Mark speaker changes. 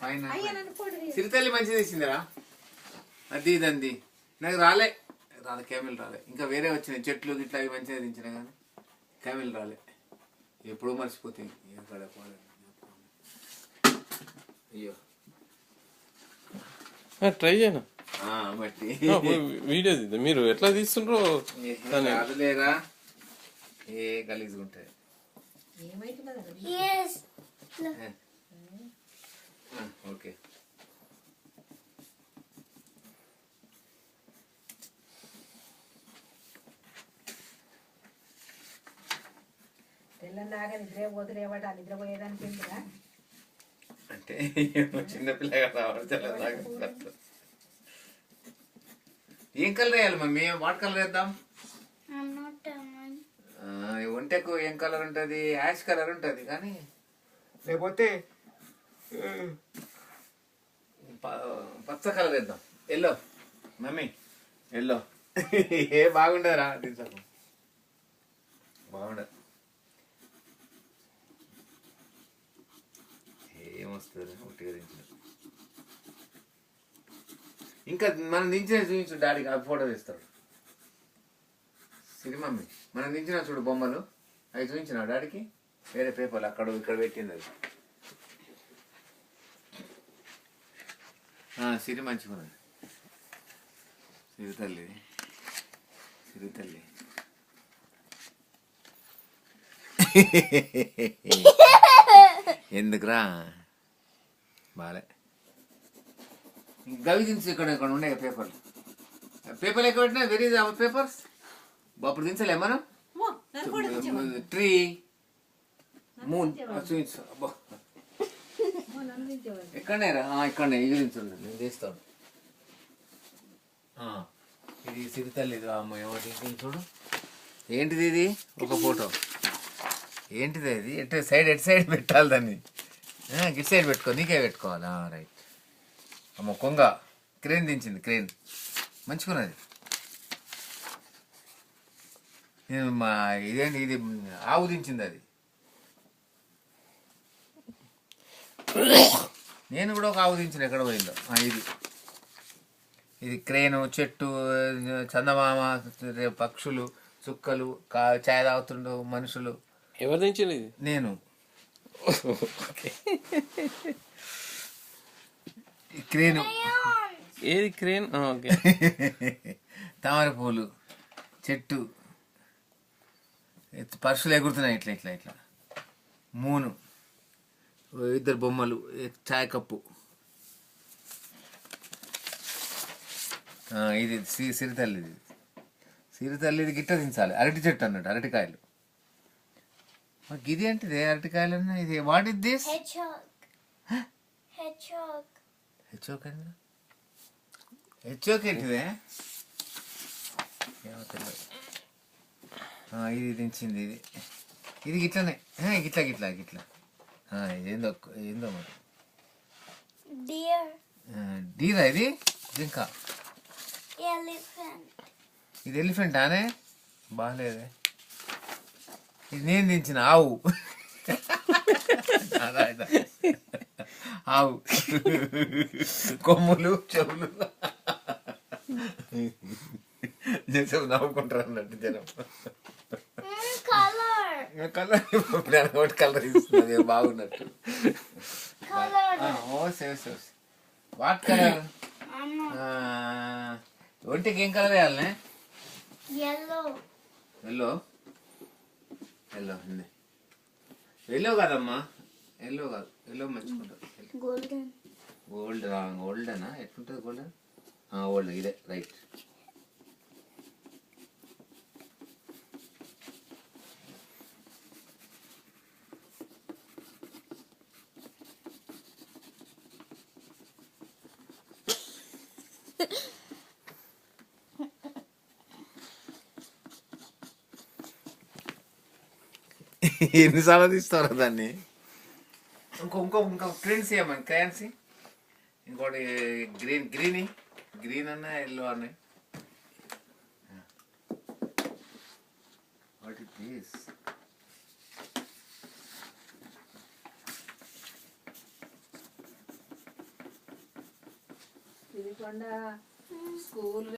Speaker 1: Fine. సిరితల్లి మంచిది ఇచ్చిందిరా. అది ఇదంది నాకు రాలే క్యామెల్ రాలే. ఇంకా వేరే వచ్చినాయి చెట్లు గిట్లా అవి మంచిగా దించినా కానీ క్యామెల్ రాలే. ఎప్పుడూ మర్చిపోతాయి. అయ్యో
Speaker 2: ట్రై చేయను
Speaker 1: బట్టి
Speaker 2: వీడియో మీరు ఎట్లా తీస్తుండ్రో
Speaker 1: లేరా ఏ గలీజ్గా ఉంటాయి. ఓకే
Speaker 3: తెల్లలాగా నిద్ర పోతులేవాట నిద్రపోయేదానికి
Speaker 1: అంటే చిన్నపిల్లగా ఏం కలర్ వేయాలి మమ్మీ? వాట్ కలర్ వేద్దాం? ఒంటెకు ఏం కలర్ ఉంటుంది? యాష్ కలర్ ఉంటుంది కానీ లేకపోతే పచ్చ కలర్ వేద్దాం. ఎల్లో మమ్మీ ఎల్లో ఏ బాగుండదురా తీసుకో బాగుండదు. ఏమొస్తుంది ఒట్టిగా దించిన. ఇంకా మనం దించిన చూపించు డాడీకి ఆ ఫోటో తీస్తాడు. సిరి మమ్మీ మనం దించిన చూడు బొమ్మలు అవి చూపించిన డాడీకి. వేరే పేపర్లు అక్కడ ఇక్కడ పెట్టింది అది. సిరి మంచిగా ఉన్నది. సిరితల్లి సిరితల్లి ఎందుకురా బాలే. గవి దించి ఇక్కడ ఇక్కడ ఉండే పేపర్లు ఎక్కడ పెట్టినా వెరీ అవర్ పేపర్స్. అప్పుడు దించలే మనం ట్రీ మూన్ చూపించు. అబ్బా ఎక్కడనే రా ఇక్కడనే ఇది దించండి నేను తీస్తాను. ఇది సిరితల్లి అమ్మ ఏమిటి చూడు. ఏంటిది ఇది? ఒక ఫోటో. ఏంటిది అది? ఎటు సైడ్ పెట్టాలి దాన్ని. గిట్ సైడ్ పెట్టుకో. నీకే పెట్టుకోవాలి. రైట్. అమ్మ కొంగ క్రేన్ దించింది. క్రేన్ మంచుకున్నది. నేను మా ఇదేంటి ఇది ఆవు దించింది అది. నేను కూడా ఒక ఆవు దించిన ఎక్కడ పోయిందో. ఇది క్రేను, చెట్టు, చందమామ, పక్షులు, చుక్కలు, ఛాయ్ తాగుతుండు మనుషులు.
Speaker 2: ఎవరు దించింది? నేను.
Speaker 1: క్రేను.
Speaker 2: ఏది క్రేన్?
Speaker 1: తామర పూలు, చెట్టు, పక్షులు ఎగురుతున్నాయి ఇట్లా ఇట్లా ఇట్లా. మూను, ఇద్దరు బొమ్మలు, చాయ్ కప్పు. ఇది సిరితల్లిది. సిరితల్లిది గిట్ట దించాలి. అరటి చెట్టు అన్నట్టు అరటికాయలు. ఇది ఏంటిది? అరటికాయలు. ఇది వాట్ ఇస్ దిస్? హెచ్ఓక్ ఏంటిదే? ఇది దించింది. ఇది గిట్లనే గిట్లా గిట్లా గిట్లా. ఏందో ఏందో మరి. డీరా ఇది? జింక. ఇది ఎలిఫెంట్ అనే బాగాలేదే. ఇది నేను దించిన ఆవు. ఆవు కొమ్ములు చెవులు జనం నవ్వుకుంటారు అన్నట్టు. జనం కలర్ కలర్ ఇస్తుంది బాగున్నట్టు. What colour? ఒంటికి ఏం కలర్ వేయాలనే? ఎల్లో. ఎల్లో ఎల్లో కాదమ్మా. ఎల్లో కాదు. ఎల్లో మంచుకుంటారు. గోల్డెనా? ఎట్లుంటుంది గోల్డెన్? గోల్డెన్ ఇదే రైట్. ఎన్నిసార్లు తీస్తారా దాన్ని? ఇంకో క్రేన్స్ ఏమని క్రేన్స్. ఇంకోటి గ్రీన్ అన్న ఎల్లో అన్న. What is this?
Speaker 3: ఇది కొండ స్కూల్